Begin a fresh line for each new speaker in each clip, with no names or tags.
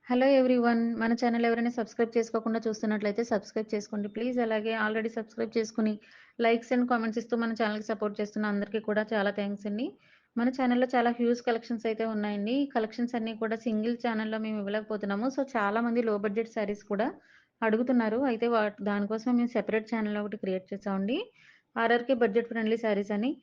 Hello everyone. మన channel ఎవరైనా subscribe చేసుకోకుండా చూస్తున్నట్లయితే సబ్స్క్రైబ్ చేసుకోండి ప్లీజ్. అలాగే ఆల్రెడీ సబ్స్క్రైబ్ చేసుకొని లైక్స్ అండ్ కామెంట్స్ ఇస్తూ మన ఛానల్‌కి సపోర్ట్ చేస్తున్న అందరికీ కూడా చాలా థాంక్స్ అండి. మన ఛానల్‌లో చాలా హ్యూజ్ కలెక్షన్స్ అయితే ఉన్నాయండి. ఈ కలెక్షన్స్ అన్నీ కూడా సింగిల్ ఛానల్‌లో మేము ఇవ్వలేకపోతున్నాము. సో, చాలామంది లో బడ్జెట్ శారీస్ కూడా అడుగుతున్నారు. అయితే దానికోసమే మేము సెపరేట్ ఛానల్ ఒకటి క్రియేట్ చేసామండి. ఆర్ఆర్‌కే బడ్జెట్ ఫ్రెండ్లీ శారీస్ అని.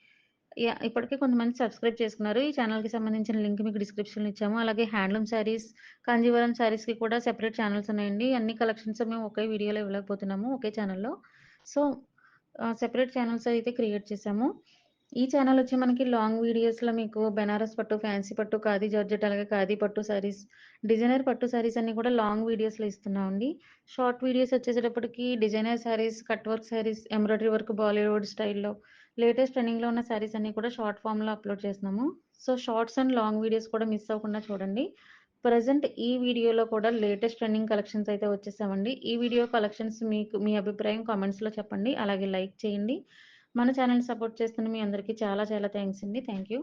ఇప్పటికే కొంతమంది సబ్స్క్రైబ్ చేసుకున్నారు. ఈ ఛానెల్‌కి సంబంధించిన లింక్ మీకు డిస్క్రిప్షన్‌లో ఇచ్చాము. అలాగే హ్యాండ్లూమ్ శారీస్, కాంజీవరం శారీస్‌కి కూడా సెపరేట్ ఛానెల్స్ ఉన్నాయండి. అన్ని కలెక్షన్స్ మేము ఒకే వీడియోలో ఇవ్వలేకపోతున్నాము ఒకే ఛానెల్‌లో. సో, సెపరేట్ ఛానెల్స్ అయితే క్రియేట్ చేసాము. ఈ ఛానెల్ వచ్చి మనకి లాంగ్ వీడియోస్‌లో మీకు బెనారస్ పట్టు, ఫ్యాన్సీ పట్టు, ఖాదీ జార్జెట్ అలాగే ఖాదీ పట్టు శారీస్, డిజైనర్ పట్టు శారీస్ అన్నీ కూడా లాంగ్ వీడియోస్‌లో ఇస్తున్నామండి. షార్ట్ వీడియోస్ వచ్చేసేటప్పటికి designer saris, cut work saris, embroidery work Bollywood స్టైల్‌లో లేటెస్ట్ ట్రెండింగ్‌లో ఉన్న శారీస్ అన్నీ కూడా షార్ట్ ఫార్మ్‌లో అప్‌లోడ్ చేస్తున్నాము. So, shorts and long videos కూడా మిస్ అవ్వకుండా చూడండి. ప్రెజెంట్ ఈ వీడియోలో కూడా లేటెస్ట్ ట్రెండింగ్ కలెక్షన్స్ అయితే వచ్చేసామండి. ఈ వీడియో కలెక్షన్స్ మీకు మీ అభిప్రాయం కామెంట్స్‌లో చెప్పండి. అలాగే లైక్ చేయండి. మన ఛానెల్‌ని సపోర్ట్ చేస్తున్న మీ అందరికీ చాలా చాలా థాంక్స్ అండి. Thank you.